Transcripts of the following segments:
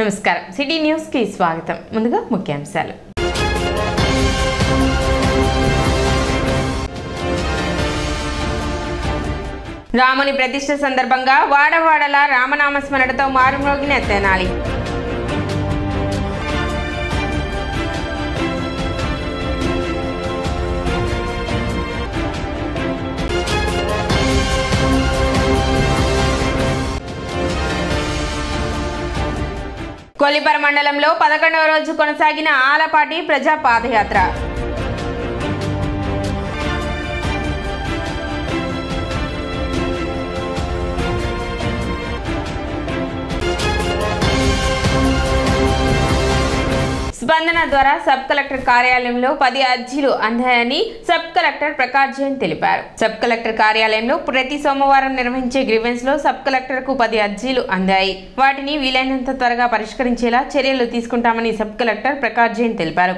నమస్కారం city news కి స్వాగతం. ముందుగా ముఖ్యాంశాలు. రాముని ప్రతిష్ఠ సందర్భంగా వాడవాడల రామనామ స్మరణతో మారుమ్రోగిన తెనాలి. కొల్లిపర మండలంలో 11వ రోజు కొనసాగిన ఆలపాటి ప్రజా పాదయాత్ర. స్పందన ద్వారా సబ్ కలెక్టర్ కార్యాలయంలో 10 అర్జీలు అందాయని సబ్ కలెక్టర్ ప్రకాష్ జైన్ తెలిపారు. సబ్ కలెక్టర్ కార్యాలయంలో ప్రతి సోమవారం నిర్వహించే గ్రీవెన్స్ లో సబ్ కలెక్టర్ కు 10 అర్జీలు అందాయి. వాటిని వీలైనంత త్వరగా పరిష్కరించేలా చర్యలు తీసుకుంటామని సబ్ కలెక్టర్ ప్రకాష్ జైన్ తెలిపారు.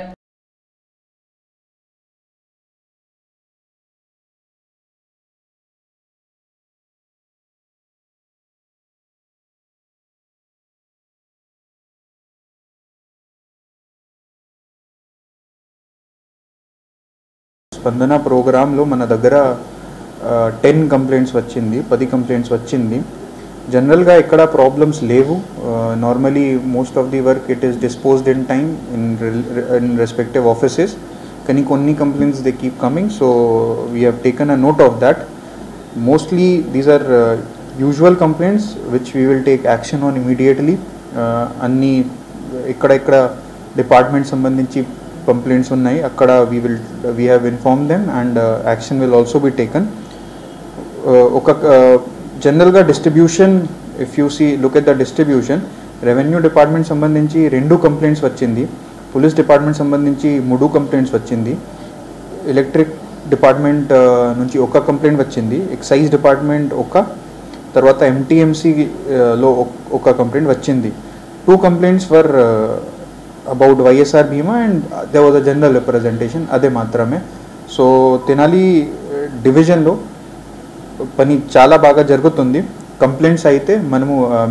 స్పందన ప్రోగ్రాంలో మన దగ్గర 10 కంప్లైంట్స్ వచ్చింది, 10 కంప్లైంట్స్ వచ్చింది. జనరల్గా ఇక్కడ ప్రాబ్లమ్స్ లేవు. Normally most of the work it is disposed in time in respective offices. కానీ కొన్ని complaints they keep coming, so we have taken a note of that. Mostly these are usual complaints which we will take action on immediately. అన్నీ ఇక్కడ department సంబంధించి complaints ఉన్నాయి, అక్కడ we have informed them and action will also be taken. ఒక జనరల్గా distribution, if you look at the distribution, revenue department సంబంధించి 2 complaints వచ్చింది, police department సంబంధించి 3 కంప్లైంట్స్ వచ్చింది, ఎలక్ట్రిక్ డిపార్ట్మెంట్ నుంచి 1 కంప్లైంట్ వచ్చింది, ఎక్సైజ్ డిపార్ట్మెంట్ తర్వాత MTMCలో 1 కంప్లైంట్ వచ్చింది. 2 complaints for about YSR Bhima and there was a general representation, అదే మాత్రమే. సో తెనాలి డివిజన్లో పని చాలా బాగా జరుగుతుంది. కంప్లైంట్స్ అయితే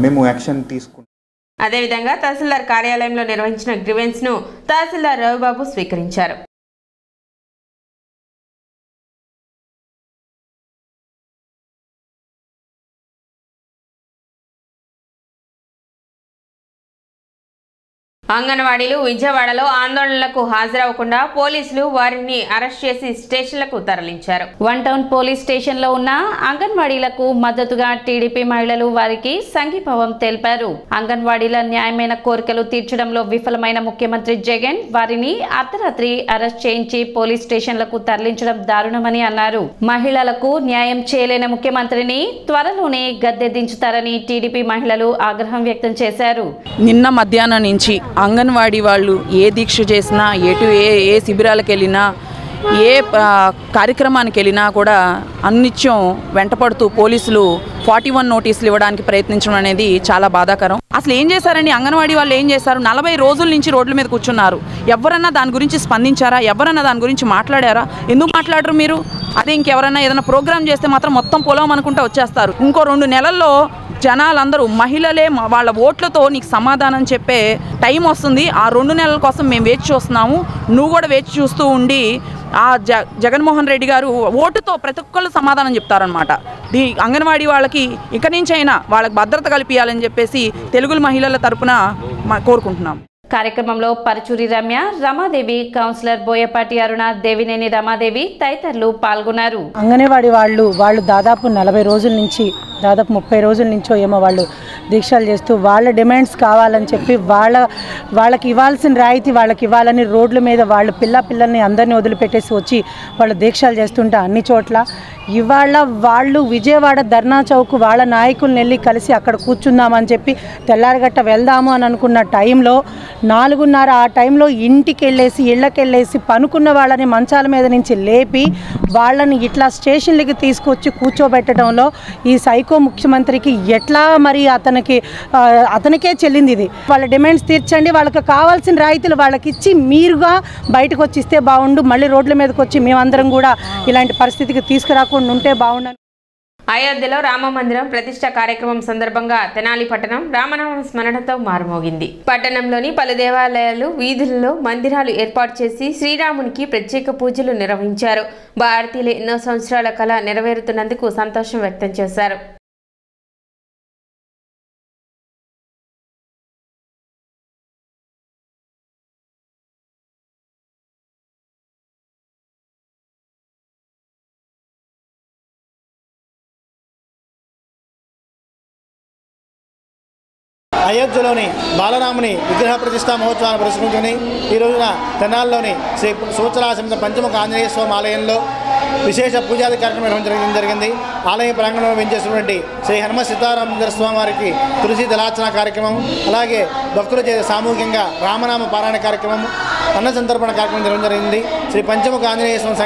మేము యాక్షన్ తీసుకుంటాం. అదేవిధంగా తహసీల్దార్ కార్యాలయంలో నిర్వహించిన గ్రీవెన్స్ ను తహసీల్దార్ రవిబాబు స్వీకరించారు. అంగన్వాడీలు విజయవాడలో ఆందోళనలకు హాజరవ్వకుండా పోలీసులు వారిని అరెస్ట్ చేసి స్టేషన్లకు తరలించారు. 1 టౌన్ పోలీస్ స్టేషన్ లో ఉన్న అంగన్వాడీలకు మద్దతుగా టీడీపీ మహిళలు వారికి సంఘీభావం తెలిపారు. అంగన్వాడీల న్యాయమైన కోరికలు తీర్చడంలో విఫలమైన ముఖ్యమంత్రి జగన్ వారిని అర్ధరాత్రి అరెస్ట్ చేయించి పోలీస్ స్టేషన్లకు తరలించడం దారుణమని అన్నారు. మహిళలకు న్యాయం చేయలేని ముఖ్యమంత్రిని త్వరలోనే గద్దె దించుతారని టీడీపీ మహిళలు ఆగ్రహం వ్యక్తం చేశారు. నిన్న మధ్యాహ్నం నుంచి అంగన్వాడీ వాళ్ళు ఏ దీక్ష చేసినా, ఏ శిబిరాలకు వెళ్ళినా, ఏ కార్యక్రమానికి వెళ్ళినా కూడా అన్నిత్యం వెంటపడుతూ పోలీసులు 41 నోటీసులు ఇవ్వడానికి ప్రయత్నించడం అనేది చాలా బాధాకరం. అసలు ఏం చేశారండి అంగన్వాడీ వాళ్ళు? ఏం చేశారు? 40 రోజుల నుంచి రోడ్ల మీద కూర్చున్నారు. ఎవరన్నా దాని గురించి స్పందించారా? ఎవరన్నా దాని గురించి మాట్లాడారా? ఎందుకు మాట్లాడరు మీరు? అదే ఇంకెవరన్నా ఏదైనా ప్రోగ్రామ్ చేస్తే మాత్రం మొత్తం పొలం అనుకుంటూ వచ్చేస్తారు. ఇంకో 2 నెలల్లో జనాలందరూ మహిళలే వాళ్ళ ఓట్లతో నీకు సమాధానం చెప్పే టైం వస్తుంది. ఆ 2 నెలల కోసం మేము వేచి చూస్తున్నాము. నువ్వు కూడా వేచి చూస్తూ ఉండి ఆ జగన్మోహన్ రెడ్డి గారు ఓటుతో ప్రతి ఒక్కళ్ళు సమాధానం చెప్తారనమాట. అంగన్వాడీ వాళ్ళకి ఇక నుంచైనా వాళ్ళకి భద్రత కల్పించాలని చెప్పేసి తెలుగు మహిళల తరపున కోరుకుంటున్నాం. కార్యక్రమంలో పరచూరి రమ్య, రమాదేవి, కౌన్సిలర్ బోయపాటి అరుణ, దేవినేని రమాదేవి తదితరులు పాల్గొన్నారు. అంగన్వాడీ వాళ్ళు దాదాపు 40 రోజుల నుంచి, దాదాపు 30 రోజుల నుంచో ఏమో వాళ్ళు దీక్షలు చేస్తూ వాళ్ళ డిమాండ్స్ కావాలని చెప్పి వాళ్ళకి ఇవ్వాల్సిన రాయితీ వాళ్ళకి ఇవ్వాలని రోడ్ల మీద వాళ్ళ పిల్లల్ని అందరినీ వదిలిపెట్టేసి వచ్చి వాళ్ళు దీక్షలు చేస్తుంటే అన్ని చోట్ల ఇవాళ వాళ్ళు విజయవాడ ధర్నా చౌక్ వాళ్ళ నాయకులను వెళ్ళి కలిసి అక్కడ కూర్చుందామని చెప్పి తెల్లారగట్ట వెళ్దాము అని అనుకున్న టైంలో 4:30 ఆ టైంలో ఇళ్ళకెళ్ళేసి పనుకున్న వాళ్ళని మంచాల మీద నుంచి లేపి వాళ్ళని ఇట్లా స్టేషన్లకి తీసుకొచ్చి కూర్చోబెట్టడంలో ఈ సైకో ముఖ్యమంత్రికి ఎట్లా మరి అతనికే చెల్లింది ఇది. వాళ్ళ డిమాండ్స్ తీర్చండి, వాళ్ళకి కావాల్సిన రాయితీలు వాళ్ళకి ఇచ్చి మీరుగా బయటకు వచ్చి ఇస్తే బాగుండు, మళ్ళీ రోడ్ల మీదకి వచ్చి మేమందరం కూడా ఇలాంటి పరిస్థితికి తీసుకురాకుండా ఉంటే బాగుండు. అయోధ్యలో రామ మందిరం ప్రతిష్ట కార్యక్రమం సందర్భంగా తెనాలి పట్టణం రామనామ స్మరణతో మారుమోగింది. పట్టణంలోని పలు దేవాలయాలు, వీధులలో మందిరాలు ఏర్పాటు చేసి శ్రీరామునికి ప్రత్యేక పూజలు నిర్వహించారు. భారతీయులు ఎన్నో సంవత్సరాల కళ నెరవేరుతున్నందుకు సంతోషం వ్యక్తం చేశారు. అయోధ్యలోని బాలరాముని విగ్రహ ప్రతిష్టా మహోత్సవాన్ని పురస్కరించుకుని ఈ రోజున తెనాలిలోని శ్రీ సూచలాసమిత పంచముఖ ఆంజనేయ స్వామి ఆలయంలో విశేష పూజాది కార్యక్రమం నిర్వహించడం జరిగింది. ఆలయ ప్రాంగణంలో వెంచేసినటువంటి శ్రీ హనుమ సీతారామచంద్ర స్వామి వారికి తులసి దళార్చన కార్యక్రమం, అలాగే భక్తుల చేత సామూహికంగా రామనామ పారాయణ కార్యక్రమం, అన్న సంతర్పణ కార్యక్రమం నిర్వహించడం జరిగింది. శ్రీ పంచముఖ ఆంజనేయ స్వామి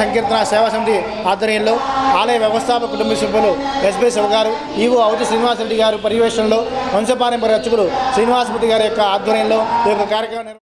సంకీర్తన సేవా సమితి ఆధ్వర్యంలో ఆలయ వ్యవస్థాపక కుటుంబ సభ్యులు ఎస్బీ శివ గారు, ఈవో అవతి శ్రీనివాసరెడ్డి గారు పర్యవేక్షణలో వంశపారంపర్య అర్చకులు శ్రీనివాసమూర్తి గారి యొక్క ఆధ్వర్యంలో ఈ యొక్క కార్యక్రమం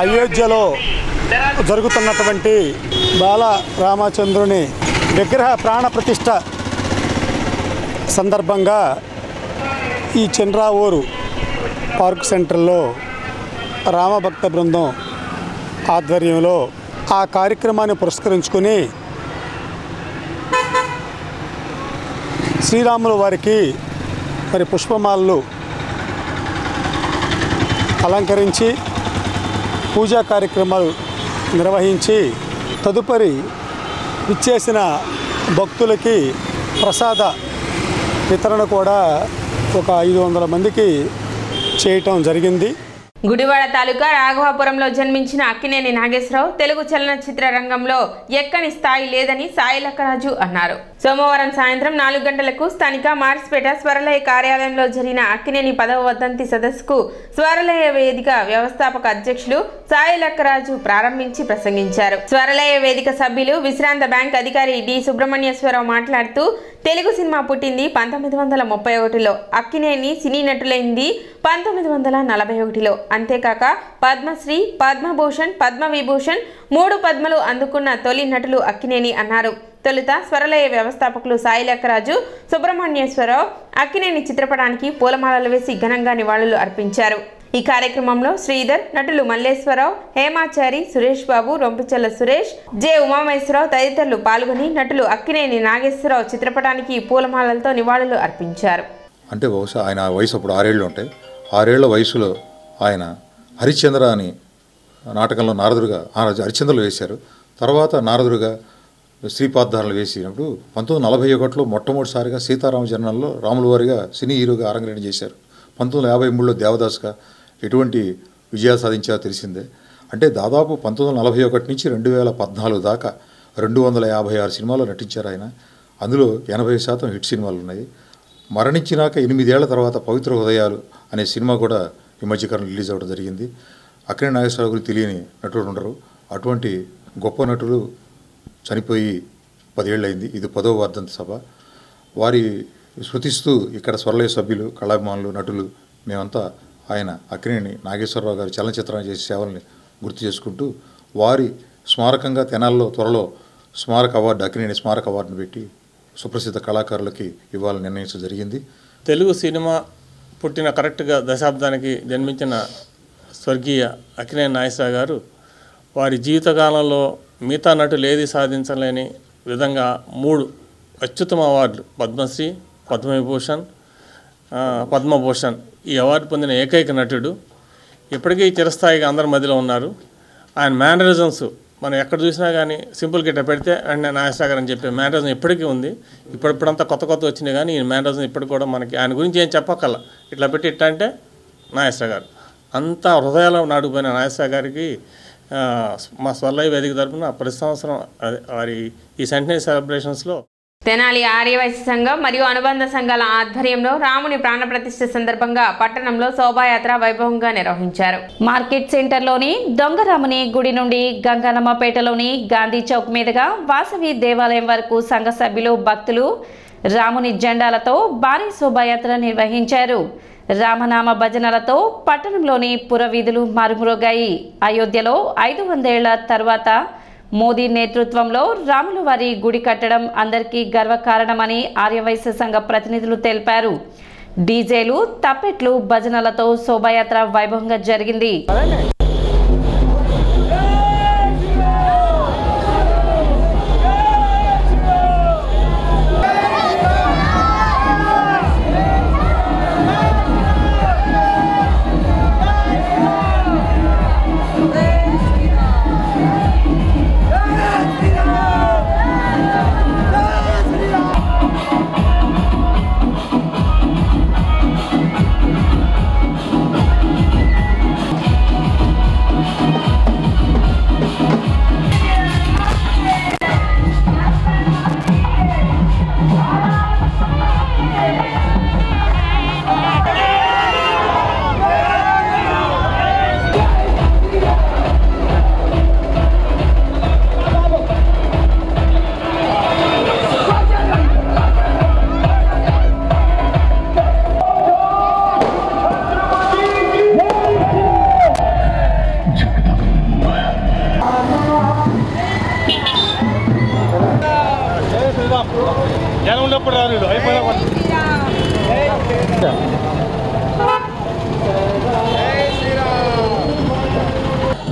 అయోధ్యలో జరుగుతున్నటువంటి బాల రామచంద్రుని విగ్రహ ప్రాణ ప్రతిష్ఠ సందర్భంగా ఈ చంద్రావూరు పార్క్ సెంటర్లో రామభక్త బృందం ఆధ్వర్యంలో ఆ కార్యక్రమాన్ని పురస్కరించుకుని శ్రీరాముల వారికి మరి పుష్పమాలలు అలంకరించి పూజా కార్యక్రమాలు నిర్వహించి తదుపరి విచ్చేసిన భక్తులకి ప్రసాద వితరణ కూడా ఒక 500 మందికి చేయటం జరిగింది. గుడివాడ తాలూకా రాఘవాపురంలో జన్మించిన అక్కినేని నాగేశ్వరరావు తెలుగు చలనచిత్ర రంగంలో ఎక్కని స్థాయి లేదని సాయి లక్కరాజు అన్నారు. సోమవారం సాయంత్రం 4 గంటలకు స్థానిక మార్స్పేట స్వరలయ కార్యాలయంలో జరిగిన అక్కినేని 10వ వర్ధంతి సదస్సుకు స్వరలయ వేదిక వ్యవస్థాపక అధ్యక్షులు సాయి లక్కరాజు ప్రారంభించి ప్రసంగించారు. స్వరలయ వేదిక సభ్యులు విశ్రాంత బ్యాంక్ అధికారి డి సుబ్రహ్మణ్యేశ్వరరావు మాట్లాడుతూ తెలుగు సినిమా పుట్టింది 1931లో, అక్కినేని సినీ నటులైంది 1941లో. అంతేకాక పద్మశ్రీ, పద్మభూషణ్, పద్మవిభూషణ్ 3 పద్మలు అందుకున్న తొలి నటులు అక్కినేని అన్నారు. తొలుత స్వరలయ వ్యవస్థాపకులు సాయి లక్కరాజు, సుబ్రహ్మణ్యేశ్వరరావు అక్కినేని చిత్రపటానికి పూలమాలలు వేసి ఘనంగా నివాళులు అర్పించారు. ఈ కార్యక్రమంలో శ్రీధర్, నటులు మల్లేశ్వరరావు, హేమాచారి, సురేష్ బాబు, రొంపిచెల్ల సురేష్, జె ఉమామేశ్వరరావు తదితరులు పాల్గొని నటులు అక్కినేని నాగేశ్వరరావు చిత్రపటానికి పూలమాలలతో నివాళులు అర్పించారు. అంటే బహుశా ఆయన వయసు అప్పుడు 6 ఏళ్ళు ఉంటాయి. 6 ఏళ్ల వయసులో ఆయన హరిశ్చంద్ర అని నాటకంలో నారదుడుగా హరిశ్చంద్రలు వేశారు. తర్వాత నారదుడుగా శ్రీపాద్ధారణలు వేసినప్పుడు 1941లో మొట్టమొదటిసారిగా సీతారామ జననంలో రాముల వారిగా సినీ హీరోగా అరంగేట్రం చేశారు. 1953లో దేవదాస్గా ఎటువంటి విజయాలు సాధించారో తెలిసిందే. అంటే దాదాపు 1941 నుంచి 2014 దాకా 256 సినిమాల్లో నటించారు ఆయన. అందులో 80% హిట్ సినిమాలు ఉన్నాయి. మరణించినాక 8 ఏళ్ల తర్వాత పవిత్ర హృదయాలు అనే సినిమా కూడా ఈ మధ్యకాలం రిలీజ్ అవ్వడం జరిగింది. అక్కినేని నాగేశ్వరరావు గురించి తెలియని నటుడు ఉండరు. అటువంటి గొప్ప నటులు చనిపోయి 10 ఏళ్ళు అయింది. ఇది 10వ వర్ధంతి సభ. వారి స్మృతిస్తూ ఇక్కడ స్వరలయ సభ్యులు, కళాభిమానులు, నటులు మేమంతా ఆయన అక్కినేని నాగేశ్వరరావు గారి చలనచిత్రాన్ని చేసే సేవల్ని గుర్తు చేసుకుంటూ వారి స్మారకంగా తెనాల్లో త్వరలో స్మారక అవార్డు, అక్కినేని స్మారక అవార్డును పెట్టి సుప్రసిద్ధ కళాకారులకి ఇవ్వాలని నిర్ణయించడం జరిగింది. తెలుగు సినిమా పుట్టిన కరెక్ట్గా దశాబ్దానికి జన్మించిన స్వర్గీయ అక్కినేని నాగేశ్వరరావు గారు వారి జీవితకాలంలో మిగతా నటులు ఏది సాధించలేని విధంగా 3 అత్యుత్తమ అవార్డులు, పద్మశ్రీ, పద్మవిభూషణ్, పద్మభూషణ్, ఈ అవార్డు పొందిన ఏకైక నటుడు. ఇప్పటికీ చిరస్థాయిగా అందరి మధ్యలో ఉన్నారు. ఆయన మేనరిజమ్స్ మనం ఎక్కడ చూసినా కానీ సింపుల్ గిట్ట పెడితే అండ్ నాగేశ్వరరావు గారు అని చెప్పే మేనరిజం ఇప్పటికీ ఉంది. ఇప్పుడంతా కొత్త వచ్చినాయి కానీ ఈ మేనరిజం ఇప్పటికి కూడా మనకి ఆయన గురించి ఏం చెప్పక్కల, ఇట్లా పెట్టి ఇట్లా అంటే నాగేశ్వరరావు గారు. అంతా హృదయాల్లో నాటుకుపోయిన నాగేశ్వరరావు గారికి మా స్వర్లయ్య వేదిక తరపున ప్రతి సంవత్సరం వారి ఈ సెంటనరీ సెలబ్రేషన్స్లో తెనాలి ఆర్యవైశ్య సంఘం మరియు అనుబంధ సంఘాల ఆధ్వర్యంలో రాముని ప్రాణప్రతిష్ఠ సందర్భంగా పట్టణంలో శోభాయాత్ర వైభవంగా నిర్వహించారు. మార్కెట్ సెంటర్లోని దొంగరాముని గుడి నుండి గంగానమ్మపేటలోని గాంధీ చౌక్ మీదుగా వాసవి దేవాలయం వరకు సంఘ సభ్యులు భక్తులు రాముని జెండాలతో భారీ శోభాయాత్ర నిర్వహించారు. రామనామ భజనలతో పట్టణంలోని పురవీధులు మారుమ్రోగాయి. అయోధ్యలో 500 ఏళ్ల తర్వాత మోదీ నేతృత్వంలో రాముల వారి గుడి కట్టడం అందరికీ గర్వకారణమని ఆర్యవైశ్య సంఘ ప్రతినిధులు తెలిపారు. డీజేలు, తప్పెట్లు, భజనలతో శోభాయాత్ర వైభవంగా జరిగింది.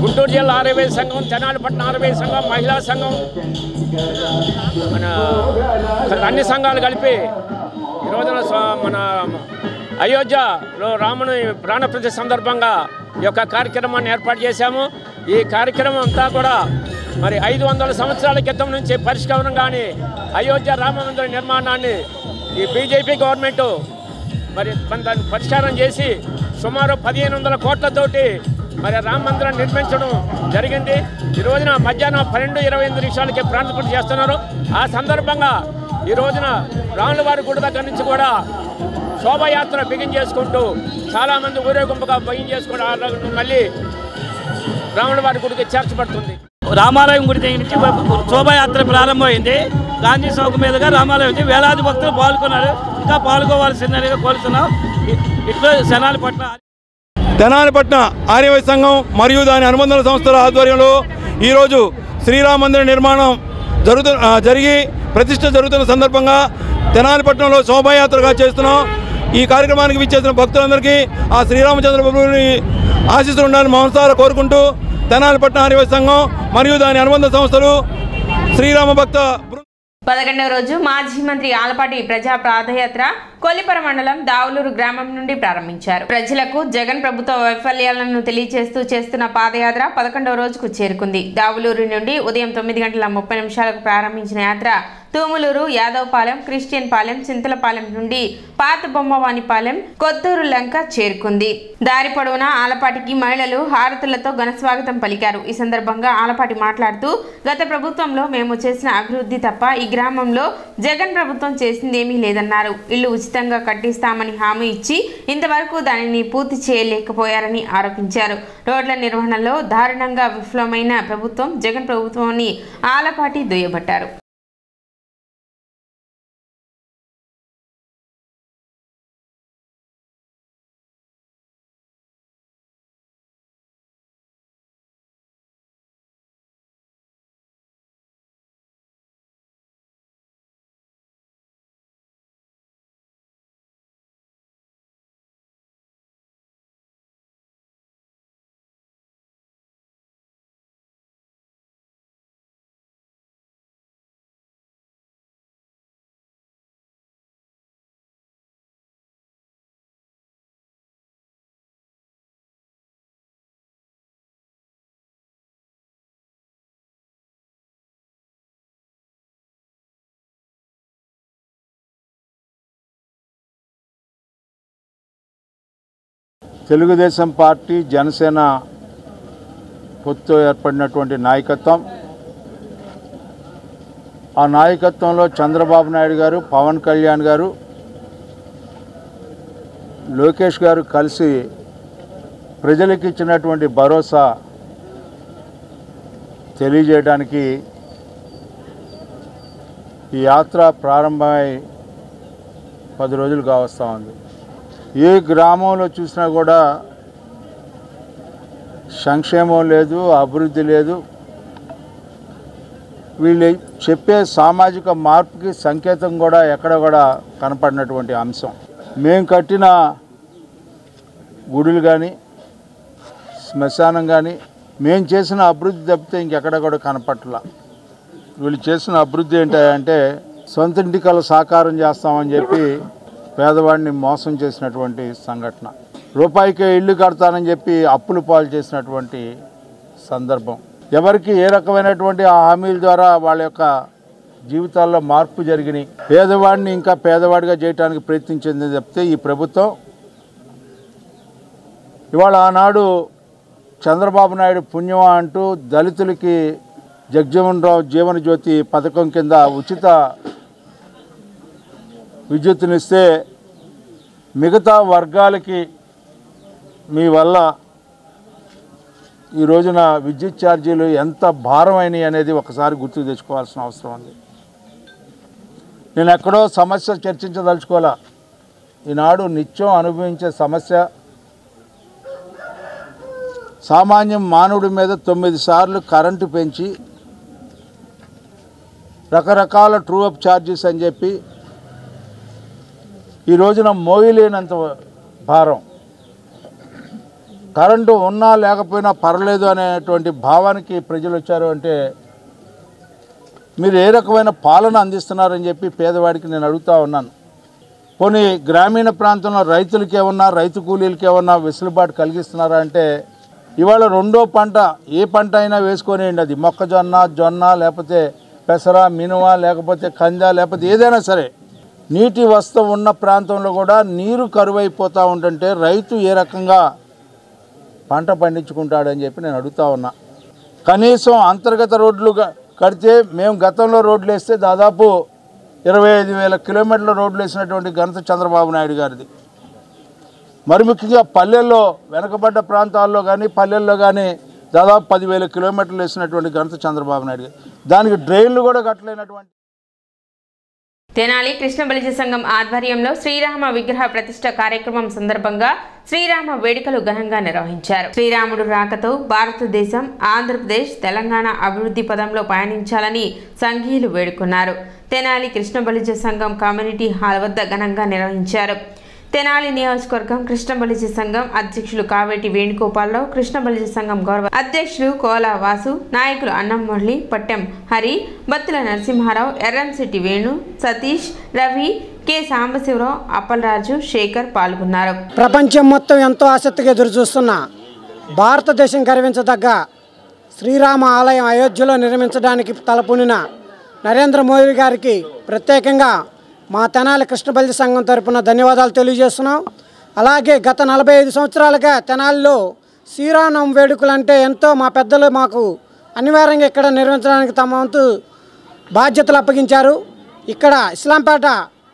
గుంటూరు జిల్లా ఆర్యవైశ్య సంఘం, తెనాలి పట్టణ ఆర్యవైశ్య సంఘం, మహిళా సంఘం, మన అన్ని సంఘాలు కలిపి ఈ రోజున మన అయోధ్యలో రాముని ప్రాణప్రతిష్ఠ సందర్భంగా ఈ యొక్క కార్యక్రమాన్ని ఏర్పాటు చేశాము. ఈ కార్యక్రమం అంతా కూడా మరి 500 సంవత్సరాల క్రితం నుంచి పరిష్కారం కానీ అయోధ్య రామ మందిర నిర్మాణాన్ని ఈ బీజేపీ గవర్నమెంట్ మరి దాన్ని పరిష్కారం చేసి సుమారు 1500 కోట్లతోటి మరి రామ మందిరం నిర్మించడం జరిగింది. ఈ రోజున మధ్యాహ్నం 12:25 ప్రాణప్రతిష్ఠ చేస్తున్నారు. ఆ సందర్భంగా ఈ రోజున రాముల వారి గుడి దగ్గర నుంచి కూడా శోభాయాత్ర బిగిన్ చేసుకుంటూ చాలామంది ఊరేగింపుగా బిగిన్ చేసుకోవడం మళ్ళీ రాముల వారి గుడికి చేర్చబడుతుంది. రామాలయం గుడి దగ్గర నుంచి శోభాయాత్ర ప్రారంభమైంది. గాంధీ చౌక్ మీదుగా రామాలయం నుంచి వేలాది భక్తులు పాల్గొన్నారు. ఇంకా పాల్గొవాల్సిందని కోరుతున్నాం. ఇట్లా తెనాలిపట్నం ఆర్యవైశ్య సంఘం మరియు దాని అనుబంధ సంస్థల ఆధ్వర్యంలో ఈరోజు శ్రీరామ మందిర నిర్మాణం జరిగి ప్రతిష్ఠ జరుగుతున్న సందర్భంగా తెనాలిపట్నంలో శోభాయాత్రగా చేస్తున్నాం. ఈ కార్యక్రమానికి విచ్చేసిన భక్తులందరికీ ఆ శ్రీరామచంద్ర ప్రభువుని ఆశీస్సులు ఉండాలని మనసారా కోరుకుంటూ తెనాలిపట్నం ఆర్యవైశ్య సంఘం మరియు దాని అనుబంధ సంస్థలు శ్రీరామ భక్త 11వ రోజు మాజీ మంత్రి ఆలపాటి ప్రజా పాదయాత్ర కొల్లిపర మండలం దావులూరు గ్రామం నుండి ప్రారంభించారు. ప్రజలకు జగన్ ప్రభుత్వ వైఫల్యాలను తెలియజేస్తూ చేస్తున్న పాదయాత్ర 11వ రోజుకు చేరుకుంది. దావులూరు నుండి ఉదయం 9:30 ప్రారంభించిన యాత్ర తూములూరు, యాదవపాలెం, క్రిస్టియన్ పాలెం, చింతలపాలెం నుండి పాత బొమ్మవానిపాలెం, కొత్తూరు లంక చేరుకుంది. దారి పొడవునా ఆలపాటికి మహిళలు హారతులతో ఘనస్వాగతం పలికారు. ఈ సందర్భంగా ఆలపాటి మాట్లాడుతూ గత ప్రభుత్వంలో మేము చేసిన అభివృద్ధి తప్ప ఈ గ్రామంలో జగన్ ప్రభుత్వం చేసిందేమీ లేదన్నారు. ఇల్లు ఉచితంగా కట్టిస్తామని హామీ ఇచ్చి ఇంతవరకు దానిని పూర్తి చేయలేకపోయారని ఆరోపించారు. రోడ్ల నిర్వహణలో దారుణంగా విఫలమైన ప్రభుత్వం జగన్ ప్రభుత్వాన్ని ఆలపాటి దుయ్యబట్టారు. తెలుగుదేశం పార్టీ, జనసేన పొత్తుతో ఏర్పడినటువంటి నాయకత్వం. ఆ నాయకత్వంలో చంద్రబాబు నాయుడు గారు, పవన్ కళ్యాణ్ గారు, లోకేష్ గారు కలిసి ప్రజలకు ఇచ్చినటువంటి భరోసా తెలియజేయడానికి ఈ యాత్ర ప్రారంభమై 10 రోజులు కావస్తూ ఉంది. ఏ గ్రామంలో చూసినా కూడా సంక్షేమం లేదు, అభివృద్ధి లేదు. వీళ్ళు చెప్పే సామాజిక మార్పుకి సంకేతం కూడా ఎక్కడ కూడా కనపడినటువంటి అంశం. మేము కట్టిన గుడులు కానీ, శ్మశానం కానీ, మేము చేసిన అభివృద్ధి తప్పితే ఇంకెక్కడ కూడా కనపట్ల. వీళ్ళు చేసిన అభివృద్ధి ఏంటంటే సొంతింటి కల సాకారం చేస్తామని చెప్పి పేదవాడిని మోసం చేసినటువంటి సంఘటన. రూపాయికే ఇల్లు కడతానని చెప్పి అప్పులు పాలు చేసినటువంటి సందర్భం. ఎవరికి ఏ రకమైనటువంటి ఆ హామీల ద్వారా వాళ్ళ యొక్క జీవితాల్లో మార్పు జరిగినాయి. పేదవాడిని ఇంకా పేదవాడిగా చేయడానికి ప్రయత్నించిందని చెప్తే ఈ ప్రభుత్వం ఇవాళ ఆనాడు చంద్రబాబు నాయుడు పుణ్యమా అంటూ దళితులకి జగజ్జీవన్ రావు జీవన జ్యోతి పథకం కింద ఉచిత విద్యుత్తునిస్తే మిగతా వర్గాలకి మీ వల్ల ఈ రోజున విద్యుత్ ఛార్జీలు ఎంత భారమైనవి అనేది ఒకసారి గుర్తు తెచ్చుకోవాల్సిన అవసరం ఉంది. నేను ఎక్కడో సమస్య చర్చించదలుచుకోవాలా. ఈనాడు నిత్యం అనుభవించే సమస్య సామాన్యం మానవుడి మీద 9 సార్లు కరెంటు పెంచి రకరకాల ట్రూ అప్ ఛార్జెస్ అని చెప్పి ఈ రోజున మోయలేనంత భారం. కరెంటు ఉన్నా లేకపోయినా పర్లేదు అనేటువంటి భావానికి ప్రజలు వచ్చారు అంటే మీరు ఏ రకమైన పాలన అందిస్తున్నారని చెప్పి పేదవాడికి నేను అడుగుతూ ఉన్నాను. కొన్ని గ్రామీణ ప్రాంతంలో రైతులకి ఏమన్నా, రైతు కూలీలకి ఏమన్నా వెసులుబాటు కలిగిస్తున్నారా అంటే ఇవాళ రెండో పంట ఏ పంట అయినా వేసుకొనేయండి, అది మొక్కజొన్న, జొన్న, లేకపోతే పెసర, మినుమ, లేకపోతే కంద, లేకపోతే ఏదైనా సరే నీటి వస్తు ఉన్న ప్రాంతంలో కూడా నీరు కరువైపోతూ ఉంటుంటే రైతు ఏ రకంగా పంట పండించుకుంటాడని చెప్పి నేను అడుగుతా ఉన్నా. కనీసం అంతర్గత రోడ్లు కడితే మేము గతంలో రోడ్లు వేస్తే దాదాపు 25,000 కిలోమీటర్ల రోడ్లు వేసినటువంటి ఘనత చంద్రబాబు నాయుడు గారిది. మరి ముఖ్యంగా పల్లెల్లో వెనకబడ్డ ప్రాంతాల్లో కానీ పల్లెల్లో కానీ దాదాపు 10,000 కిలోమీటర్లు వేసినటువంటి ఘనత చంద్రబాబు నాయుడు గారు. దానికి డ్రైన్లు కూడా కట్టలేనటువంటి. తెనాలి కృష్ణ బలిజ సంఘం ఆధ్వర్యంలో శ్రీరామ విగ్రహ ప్రతిష్ఠ కార్యక్రమం సందర్భంగా శ్రీరామ వేడుకలు ఘనంగా నిర్వహించారు. శ్రీరాముడు రాకతో భారతదేశం, ఆంధ్రప్రదేశ్, తెలంగాణ అభివృద్ధి పదంలో పయనించాలని సంఘీయులు వేడుకున్నారు. తెనాలి కృష్ణ బలిజ సంఘం కమ్యూనిటీ హాల్ వద్ద ఘనంగా నిర్వహించారు. తెనాలి నియోజకవర్గం కృష్ణ బలిజ సంఘం అధ్యక్షులు కావేటి వేణుగోపాలరావు, కృష్ణ బలిజ సంఘం గౌరవ అధ్యక్షులు కోలా వాసు, నాయకులు అన్నం మురళి, పట్టెం హరి, బత్తుల నరసింహారావు, ఎర్రంశెట్టి వేణు, సతీష్, రవి, కె సాంబశివరావు, అప్పలరాజు, శేఖర్ పాల్గొన్నారు. ప్రపంచం మొత్తం ఎంతో ఆసక్తిగా ఎదురుచూస్తున్న భారతదేశం గర్వించదగ్గ శ్రీరామ ఆలయం అయోధ్యలో నిర్మించడానికి తలపూనిన నరేంద్ర మోదీ గారికి ప్రత్యేకంగా మా తెనాలి కృష్ణ బలిజ సంఘం తరపున ధన్యవాదాలు తెలియజేస్తున్నాం. అలాగే గత 45 సంవత్సరాలుగా తెనాలిలో శ్రీరామనవమి వేడుకలు అంటే ఎంతో మా పెద్దలు మాకు అనివార్యంగా ఇక్కడ నిర్వహించడానికి తమ వంతు బాధ్యతలు అప్పగించారు. ఇక్కడ ఇస్లాంపేట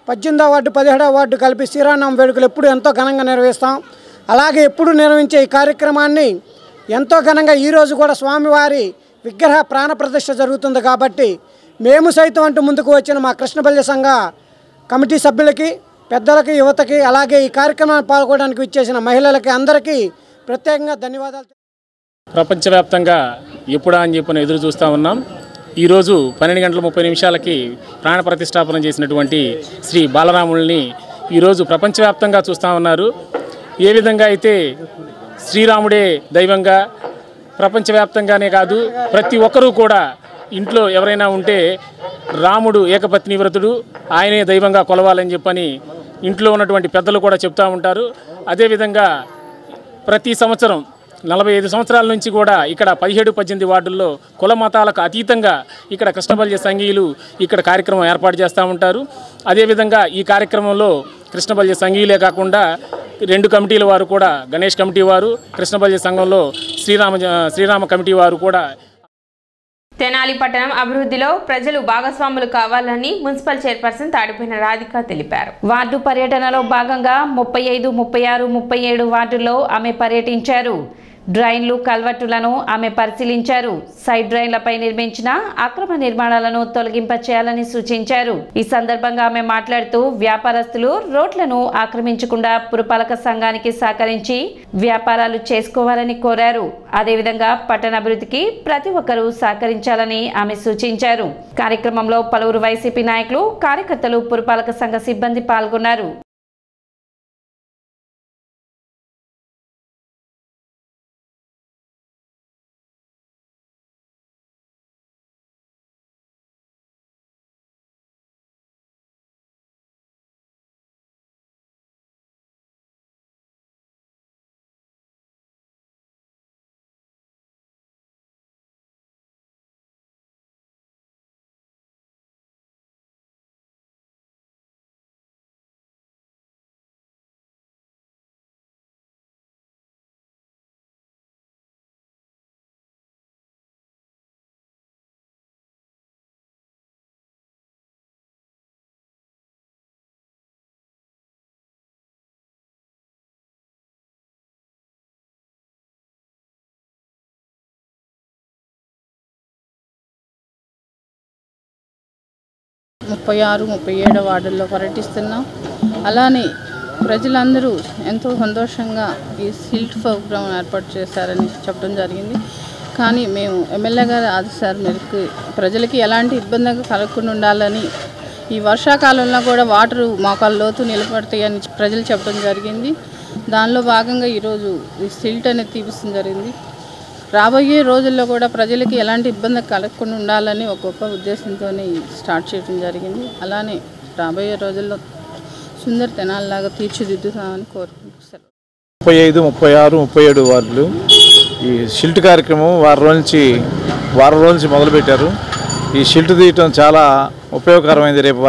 18వ వార్డు 17వ వార్డు కలిపి శ్రీరామనవమి వేడుకలు ఎప్పుడు ఎంతో ఘనంగా నిర్వహిస్తాం. అలాగే ఎప్పుడు నిర్వహించే ఈ కార్యక్రమాన్ని ఎంతో ఘనంగా ఈరోజు కూడా స్వామివారి విగ్రహ ప్రాణ ప్రతిష్ఠ జరుగుతుంది. కాబట్టి మేము సైతం అంటూ ముందుకు వచ్చిన మా కృష్ణ బలిజ సంఘ కమిటీ సభ్యులకి, పెద్దలకి, యువతకి, అలాగే ఈ కార్యక్రమాన్ని పాల్గొనడానికి ఇచ్చేసిన మహిళలకి అందరికీ ప్రత్యేకంగా ధన్యవాదాలు. ప్రపంచవ్యాప్తంగా ఎప్పుడా అని చెప్పి ఎదురు చూస్తూ ఉన్నాం. ఈరోజు 12:30 ప్రాణ ప్రతిష్టాపన చేసినటువంటి శ్రీ బాలరాముల్ని ఈరోజు ప్రపంచవ్యాప్తంగా చూస్తూ ఉన్నారు. ఏ విధంగా అయితే శ్రీరాముడే దైవంగా ప్రపంచవ్యాప్తంగానే కాదు ప్రతి ఒక్కరూ కూడా ఇంట్లో ఎవరైనా ఉంటే రాముడు ఏకపత్ని వ్రతుడు, ఆయనే దైవంగా కొలవాలని చెప్పని ఇంట్లో ఉన్నటువంటి పెద్దలు కూడా చెప్తూ ఉంటారు. అదేవిధంగా ప్రతి సంవత్సరం 45 సంవత్సరాల నుంచి కూడా ఇక్కడ 17-18 వార్డుల్లో కుల మతాలకు అతీతంగా ఇక్కడ కృష్ణ బలిజ సంఘీయులు ఇక్కడ కార్యక్రమం ఏర్పాటు చేస్తూ ఉంటారు. అదేవిధంగా ఈ కార్యక్రమంలో కృష్ణ బలిజ సంఘీయులే కాకుండా 2 కమిటీల వారు కూడా, గణేష్ కమిటీ వారు, కృష్ణ బలిజ సంఘంలో శ్రీరామ కమిటీ వారు కూడా. తెనాలి పట్టణం అభివృద్ధిలో ప్రజలు భాగస్వాములు కావాలని మున్సిపల్ చైర్పర్సన్ తాడిపోయిన రాధిక తెలిపారు. వార్డు పర్యటనలో భాగంగా 35, 36, 37 వార్డుల్లో ఆమె పర్యటించారు. డ్రైన్లు, కల్వర్టులను ఆమె పరిశీలించారు. సైడ్ డ్రైన్లపై నిర్మించిన అక్రమ నిర్మాణాలను తొలగింపచేయాలని సూచించారు. ఈ సందర్భంగా ఆమె మాట్లాడుతూ వ్యాపారస్తులు రోడ్లను ఆక్రమించకుండా పురపాలక సంఘానికి సహకరించి వ్యాపారాలు చేసుకోవాలని కోరారు. అదేవిధంగా పట్టణాభివృద్ధికి ప్రతి ఒక్కరూ సహకరించాలని ఆమె సూచించారు. కార్యక్రమంలో పలువురు వైసీపీ నాయకులు, కార్యకర్తలు, పురపాలక సంఘ సిబ్బంది పాల్గొన్నారు. ముప్పై 37 వార్డుల్లో పర్యటిస్తున్నాం. అలానే ప్రజలందరూ ఎంతో సంతోషంగా ఈ సిల్ట్ ప్రోగ్రాం ఏర్పాటు చేశారని చెప్పడం జరిగింది. కానీ మేము ఎమ్మెల్యే గారి ఆదేశాల మేరకు ప్రజలకి ఎలాంటి ఇబ్బంది కలగకుండా ఉండాలని, ఈ వర్షాకాలంలో కూడా వాటర్ మోకాళ్ళ లోతు నిలబడతాయని ప్రజలు చెప్పడం జరిగింది. దానిలో భాగంగా ఈరోజు ఈ సిల్ట్ అనేది తీపిస్తుంది జరిగింది. రాబోయే రోజుల్లో కూడా ప్రజలకి ఎలాంటి ఇబ్బంది కలగకుండా ఉండాలని ఒక గొప్ప ఉద్దేశంతో స్టార్ట్ చేయడం జరిగింది. అలానే రాబోయే రోజుల్లో సుందర తెనాలిలాగా తీర్చిదిద్దుతామని కోరుకుంటున్నాను. 35, 36, 37 వార్డులు ఈ షిల్ట్ కార్యక్రమం వారం రోజుల నుంచి మొదలుపెట్టారు. ఈ షిల్ట్ తీయటం చాలా ఉపయోగకరమైంది. రేపు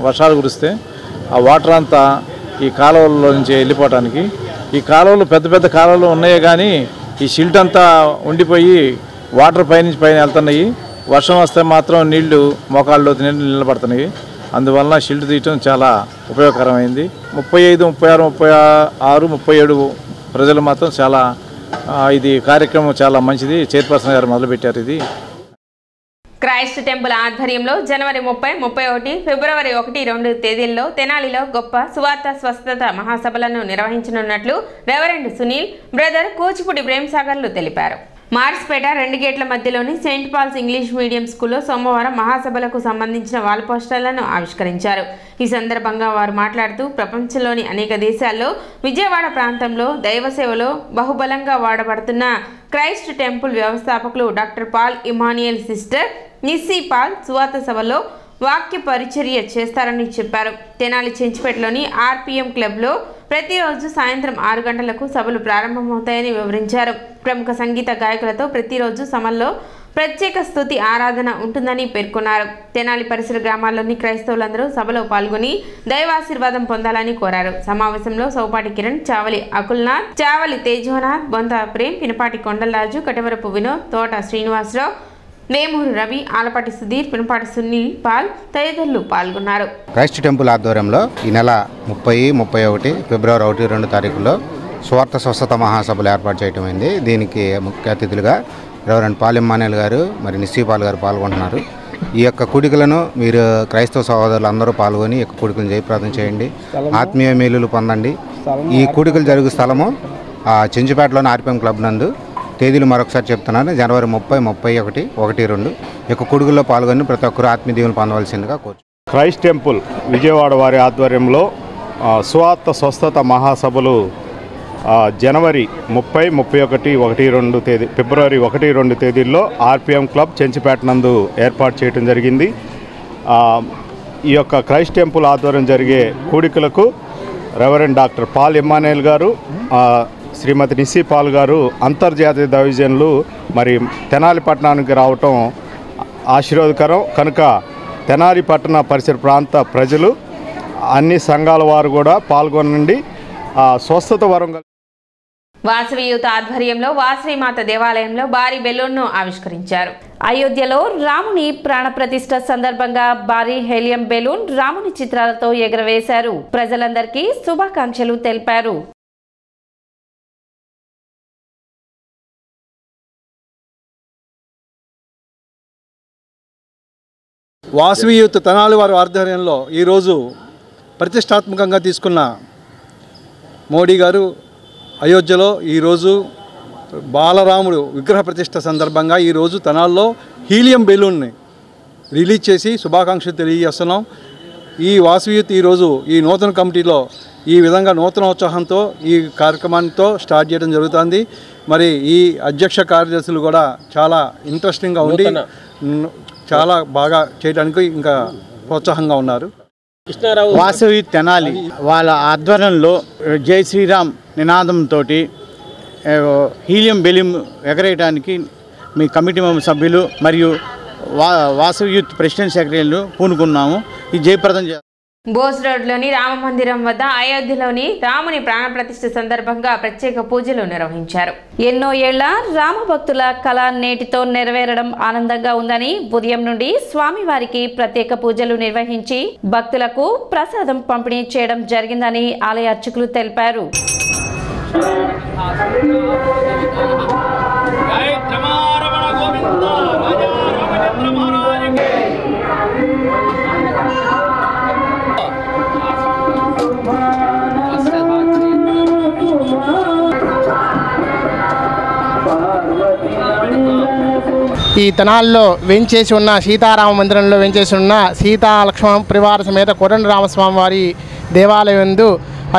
వర్షాలు కురిస్తే ఆ వాటర్ అంతా ఈ కాలువల్లో నుంచి వెళ్ళిపోవటానికి. ఈ కాలువలు పెద్ద కాలువలు ఉన్నాయి, కానీ ఈ షిల్ట్ అంతా ఉండిపోయి వాటర్ పైన వెళ్తున్నాయి. వర్షం వస్తే మాత్రం నీళ్లు మోకాళ్ళలో నిలబడుతున్నాయి. అందువలన షిల్ట్ తీయటం చాలా ఉపయోగకరమైంది. 35, 36, 37 ప్రజలు మాత్రం చాలా ఇది కార్యక్రమం చాలా మంచిది. చైర్పర్సన్ గారు మొదలుపెట్టారు. ఇది క్రైస్ట్ టెంపుల్ ఆధ్వర్యంలో జనవరి 30, 31, ఫిబ్రవరి 1, 2 తేదీల్లో తెనాలిలో గొప్ప సువార్త స్వస్థత మహాసభలను నిర్వహించనున్నట్లు రెవరెండ్ సునీల్ బ్రదర్ కూచిపూడి ప్రేమ్సాగర్లు తెలిపారు. మార్స్పేట 2 గేట్ల మధ్యలోని సెయింట్ పాల్స్ ఇంగ్లీష్ మీడియం స్కూల్లో సోమవారం మహాసభలకు సంబంధించిన వాల్ పోస్టర్లను ఆవిష్కరించారు. ఈ సందర్భంగా వారు మాట్లాడుతూ ప్రపంచంలోని అనేక దేశాల్లో విజయవాడ ప్రాంతంలో దైవ సేవలో బహుబలంగా వాడబడుతున్న క్రైస్ట్ టెంపుల్ వ్యవస్థాపకులు doctor Paul Emmanuel sister Nissi Paul సువార్త సభలో వాక్య పరిచర్య చేస్తారని చెప్పారు. తెనాలి చెంచిపేటలోని ఆర్పిఎం క్లబ్లో ప్రతిరోజు సాయంత్రం 6 గంటలకు సభలు ప్రారంభమవుతాయని వివరించారు. ప్రముఖ సంగీత గాయకులతో ప్రతిరోజు సభల్లో ప్రత్యేక స్తుతి ఆరాధన ఉంటుందని పేర్కొన్నారు. తెనాలి పరిసర గ్రామాల్లోని క్రైస్తవులందరూ సభలో పాల్గొని దైవాశీర్వాదం పొందాలని కోరారు. సమావేశంలో సౌపాటి కిరణ్, చావలి అకుల్నాథ్, చావలి తేజోనాథ్, బొంత ప్రేమ్, పినపాటి కొండలరాజు, కటవరపు వినోద్, తోట శ్రీనివాసరావు, నేమూరు రవి, ఆలపాటి సుధీర్, పినపాటి సునీల్ పాల్ తదితరులు పాల్గొన్నారు. క్రైస్ట్ టెంపుల్ ఆధ్వర్యంలో ఈ నెల 30, 31, ఫిబ్రవరి 1, 2 తారీఖుల్లో స్వార్థ స్వస్థత మహాసభలు ఏర్పాటు చేయడం అయింది. దీనికి ముఖ్య అతిథులుగా రెవరెండ్ పాల్ ఇమ్మానుయేల్ గారు మరి నిస్సీ పాల్ గారు పాల్గొంటున్నారు. ఈ యొక్క కూడికలను మీరు క్రైస్తవ సహోదరులు అందరూ పాల్గొని ఈ యొక్క కూడికలను జయప్రదం చేయండి, ఆత్మీయ మేలులు పొందండి. ఈ కూడికలు జరుగు స్థలము చెంచుపేటలోని ఆర్పిఎం క్లబ్ నందు. తేదీలు మరొకసారి చెప్తున్నాను. జనవరి 30, 31, 1, 2 ఈ యొక్క కూడికల్లో పాల్గొని ప్రతి ఒక్కరూ ఆత్మీయ దీవెనలు పొందవలసిందిగా కోరు. క్రైస్ట్ టెంపుల్ విజయవాడ వారి ఆధ్వర్యంలో సువార్త స్వస్థత మహాసభలు జనవరి 30, 31, 1, 2 తేదీ ఫిబ్రవరి 1, 2 తేదీల్లో ఆర్పిఎం క్లబ్ చెంచిపేట నందు ఏర్పాటు చేయడం జరిగింది. ఈ యొక్క క్రైస్ట్ టెంపుల్ ఆధ్వర్యం జరిగే కూడికలకు రెవరెండ్ డాక్టర్ పాల్ ఇమ్మానుయేల్ గారు, శ్రీమతి నిస్సీ పాల్ గారు అంతర్జాతీయ దైవజనులు మరి తెనాలి పట్టణానికి రావటం ఆశీర్వాదకరం కనుక తెనాలి పట్టణ పరిసర ప్రాంత ప్రజలు అన్ని సంఘాల వారు కూడా పాల్గొనండి. స్వస్థత వరం. వాసవి యూత్ ఆధ్వర్యంలో వాసవిమాత దేవాలయంలో భారీ బెలూన్ను ఆవిష్కరించారు. అయోధ్యలో రాముని ప్రాణప్రతిష్ఠ సందర్భంగా భారీ హెలియం బెలూన్ రాముని చిత్రాలతో ఎగరవేశారు. ప్రజలందరికీ శుభాకాంక్షలు తెలిపారు. వాసవి యూత్ తెనాలి వారి ఆధ్వర్యంలో ఈరోజు ప్రతిష్టాత్మకంగా తీసుకున్న మోడీ గారు అయోధ్యలో ఈరోజు బాలరాముడు విగ్రహ ప్రతిష్ఠ సందర్భంగా ఈరోజు తెనాల్లో హీలియం బెలూన్ని రిలీజ్ చేసి శుభాకాంక్షలు తెలియజేస్తున్నాం. ఈ వాసవి యూత్ ఈరోజు ఈ నూతన కమిటీలో ఈ విధంగా నూతనోత్సాహంతో ఈ కార్యక్రమాన్ని స్టార్ట్ చేయడం జరుగుతుంది. మరి ఈ అధ్యక్ష కార్యదర్శులు కూడా చాలా ఇంట్రెస్టింగ్గా ఉండి చాలా బాగా చేయడానికి ఇంకా ప్రోత్సాహంగా ఉన్నారు. వాసవి తెనాలి వాళ్ళ ఆధ్వర్యంలో జై శ్రీరామ్ నినాదంతో హీలియం బెలూన్ ఎగరేయడానికి మీ కమిటీ సభ్యులు మరియు వాసవి యూత్ ప్రెసిడెంట్ సెక్రటరీలు పూనుకున్నాము. ఈ జయప్రదం బోస్ రోడ్లోని రామ మందిరం వద్ద అయోధ్యలోని రాముని ప్రాణప్రతిష్ఠ సందర్భంగా ప్రత్యేక పూజలు నిర్వహించారు. ఎన్నో ఏళ్ల రామ భక్తుల కళ నేటితో నెరవేరడం ఆనందంగా ఉందని ఉదయం నుండి స్వామివారికి ప్రత్యేక పూజలు నిర్వహించి భక్తులకు ప్రసాదం పంపిణీ చేయడం జరిగిందని ఆలయ అర్చకులు తెలిపారు. ఈ తెనాల్లో వెంచేసి ఉన్న సీతారామ మందిరంలో వెంచేసి ఉన్న సీతా లక్ష్మణ పరివార సమేత కోదండరామస్వామి వారి దేవాలయం యందు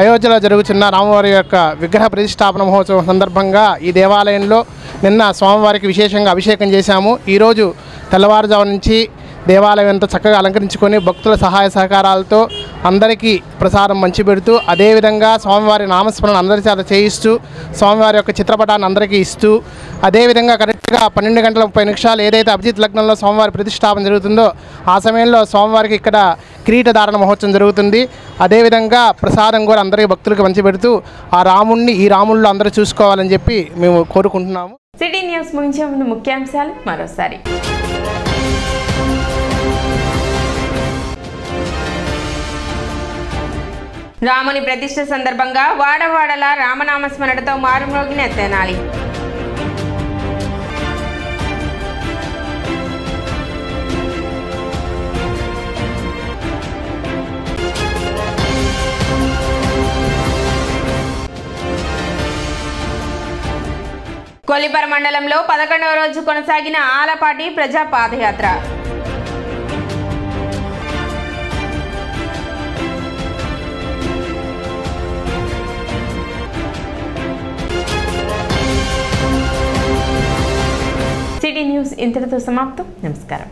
అయోధ్యలో జరుగుతున్న రామవారి యొక్క విగ్రహ ప్రతిష్టాపన మహోత్సవం సందర్భంగా ఈ దేవాలయంలో నిన్న స్వామివారికి విశేషంగా అభిషేకం చేశాము. ఈరోజు తెల్లవారుజాము నుంచి దేవాలయం అంతా చక్కగా అలంకరించుకొని భక్తుల సహాయ సహకారాలతో అందరికీ ప్రసాదం పంచిపెడుతూ అదేవిధంగా స్వామివారి నామస్మరణ అందరి చేత చేయిస్తూ స్వామివారి యొక్క చిత్రపటాన్ని అందరికీ ఇస్తూ అదేవిధంగా కరెక్ట్గా 12:30 ఏదైతే అభిజిత్ లగ్నంలో స్వామివారి ప్రతిష్టాపన జరుగుతుందో ఆ సమయంలో స్వామివారికి ఇక్కడ కిరీటధారణ మహోత్సవం జరుగుతుంది. అదేవిధంగా ప్రసాదం కూడా అందరికీ భక్తులకు పంచిపెడుతూ ఆ రాముణ్ణి ఈ రాముల్లో అందరూ చూసుకోవాలని చెప్పి మేము కోరుకుంటున్నాము. సిటీ న్యూస్ ముగించే ముందు ముఖ్యాంశాలు మరోసారి. రాముని ప్రతిష్ఠ సందర్భంగా వాడవాడల రామనామస్మరణతో మారుమ్రోగిన తెనాలి. కొల్లిపర మండలంలో 11వ రోజు కొనసాగిన ఆలపాటి ప్రజా పాదయాత్ర. సిటీ న్యూస్ ఇంతటితో సమాప్తం. నమస్కారం.